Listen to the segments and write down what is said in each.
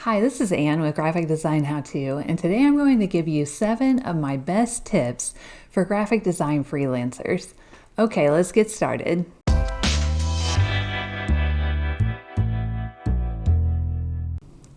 Hi, this is Anne with Graphic Design How To, and today I'm going to give you 7 of my best tips for graphic design freelancers. Okay, let's get started.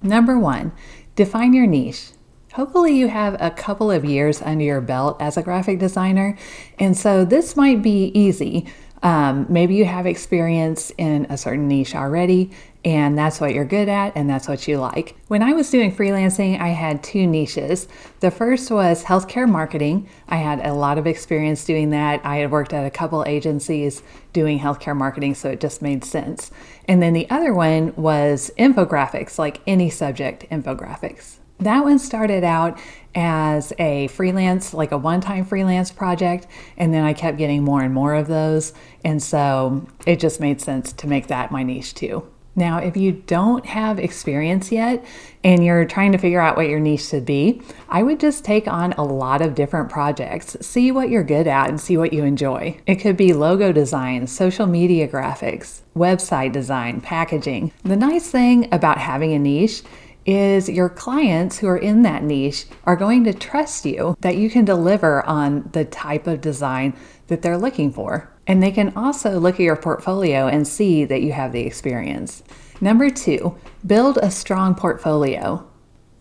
Number 1, define your niche. Hopefully you have a couple of years under your belt as a graphic designer, and so this might be easy. Maybe you have experience in a certain niche already, and that's what you're good at and that's what you like. When I was doing freelancing, I had 2 niches. The first was healthcare marketing. I had a lot of experience doing that. I had worked at a couple agencies doing healthcare marketing, so it just made sense. And then the other one was infographics, like any subject infographics. That one started out as a freelance, like a one-time freelance project, and then I kept getting more and more of those, and so it just made sense to make that my niche too. Now, if you don't have experience yet and you're trying to figure out what your niche should be, I would just take on a lot of different projects. See what you're good at and see what you enjoy. It could be logo design, social media graphics, website design, packaging. The nice thing about having a niche is your clients who are in that niche are going to trust you that you can deliver on the type of design that they're looking for. And they can also look at your portfolio and see that you have the experience. Number 2, build a strong portfolio.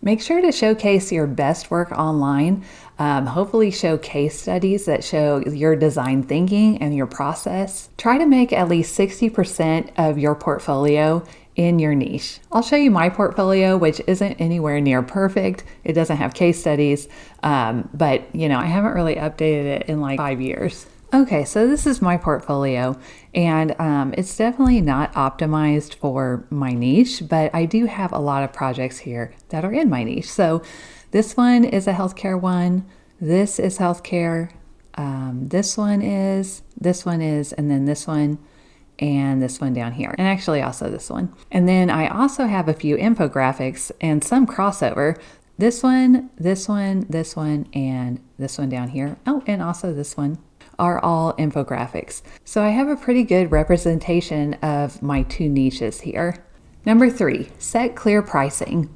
Make sure to showcase your best work online. Hopefully show case studies that show your design thinking and your process. Try to make at least 60% of your portfolio in your niche. I'll show you my portfolio, which isn't anywhere near perfect. It doesn't have case studies, but I haven't really updated it in like 5 years. Okay, so this is my portfolio, and it's definitely not optimized for my niche, but I do have a lot of projects here that are in my niche. So this one is a healthcare one, this is healthcare, this one is, and then this one, and this one down here, and actually also this one. And then I also have a few infographics and some crossover. This one, this one, this one, and this one down here. Oh, and also this one are all infographics. So I have a pretty good representation of my 2 niches here. Number 3, set clear pricing.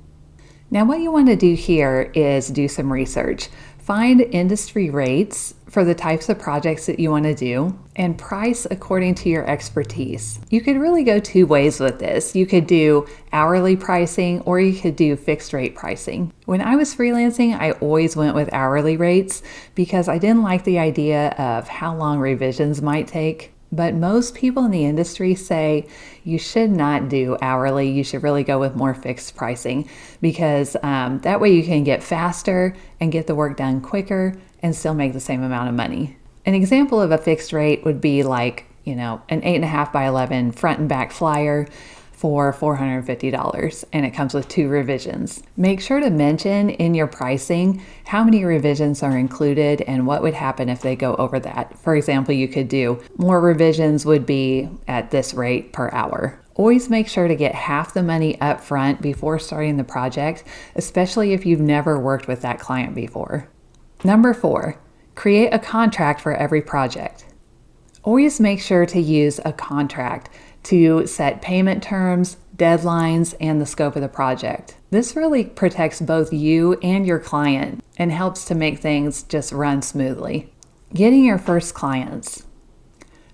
Now what you want to do here is do some research. Find industry rates for the types of projects that you want to do and price according to your expertise. You could really go 2 ways with this. You could do hourly pricing or you could do fixed rate pricing. When I was freelancing, I always went with hourly rates because I didn't like the idea of how long revisions might take. But most people in the industry say you should not do hourly. You should really go with more fixed pricing because that way you can get faster and get the work done quicker and still make the same amount of money. An example of a fixed rate would be like, an 8.5 by 11 front and back flyer for $450, and it comes with 2 revisions. Make sure to mention in your pricing how many revisions are included and what would happen if they go over that. For example, you could do more revisions would be at this rate per hour. Always make sure to get half the money up front before starting the project, especially if you've never worked with that client before. Number 4, create a contract for every project. Always make sure to use a contract to set payment terms, deadlines, and the scope of the project. This really protects both you and your client and helps to make things just run smoothly. Getting your first clients.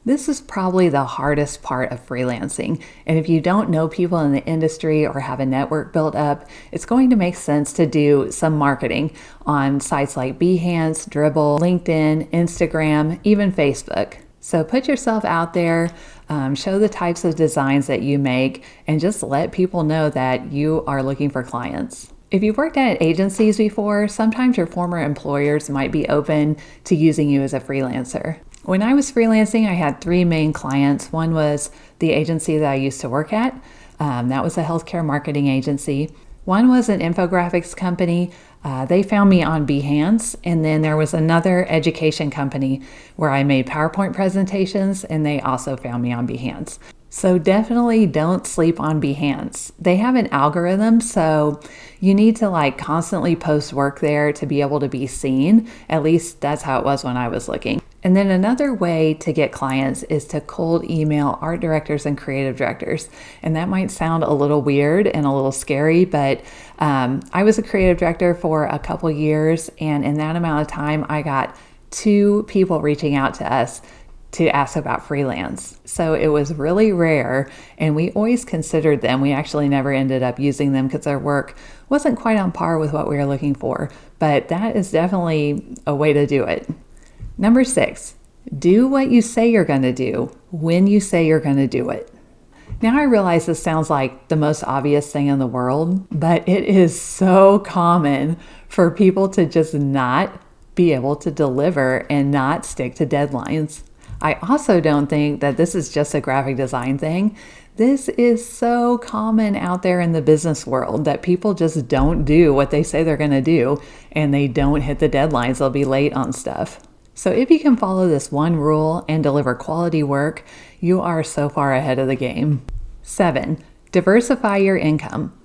This is probably the hardest part of freelancing, and if you don't know people in the industry or have a network built up, it's going to make sense to do some marketing on sites like Behance, Dribbble, LinkedIn, Instagram, even Facebook. So put yourself out there, show the types of designs that you make, and just let people know that you are looking for clients. If you've worked at agencies before, sometimes your former employers might be open to using you as a freelancer. When I was freelancing, I had 3 main clients. One was the agency that I used to work at. That was a healthcare marketing agency. One was an infographics company. They found me on Behance, and then there was another education company where I made PowerPoint presentations, and they also found me on Behance. So definitely don't sleep on Behance. They have an algorithm, so you need to constantly post work there to be able to be seen. At least that's how it was when I was looking. And then another way to get clients is to cold email art directors and creative directors. And that might sound a little weird and a little scary, but I was a creative director for a couple years, and in that amount of time, I got 2 people reaching out to us to ask about freelance. So it was really rare, and we always considered them. We actually never ended up using them because their work wasn't quite on par with what we were looking for, but that is definitely a way to do it. Number 6, do what you say you're going to do when you say you're going to do it. Now I realize this sounds like the most obvious thing in the world, but it is so common for people to just not be able to deliver and not stick to deadlines. I also don't think that this is just a graphic design thing. This is so common out there in the business world that people just don't do what they say they're going to do, and they don't hit the deadlines. They'll be late on stuff. So if you can follow this one rule and deliver quality work, you are so far ahead of the game. 7, diversify your income.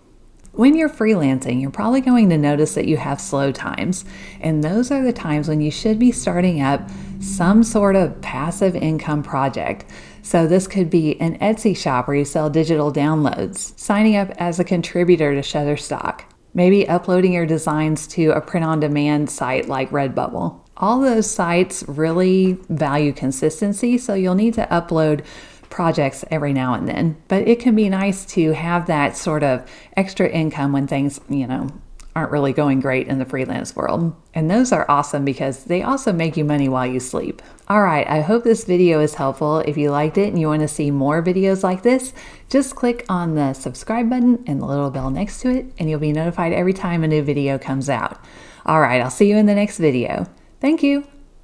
When you're freelancing, you're probably going to notice that you have slow times, and those are the times when you should be starting up some sort of passive income project. So this could be an Etsy shop where you sell digital downloads, signing up as a contributor to Shutterstock, maybe uploading your designs to a print-on-demand site like Redbubble. All those sites really value consistency, so you'll need to upload projects every now and then. But it can be nice to have that sort of extra income when things, aren't really going great in the freelance world. And those are awesome because they also make you money while you sleep. All right, I hope this video is helpful. If you liked it and you want to see more videos like this, just click on the subscribe button and the little bell next to it, and you'll be notified every time a new video comes out. All right, I'll see you in the next video. Thank you.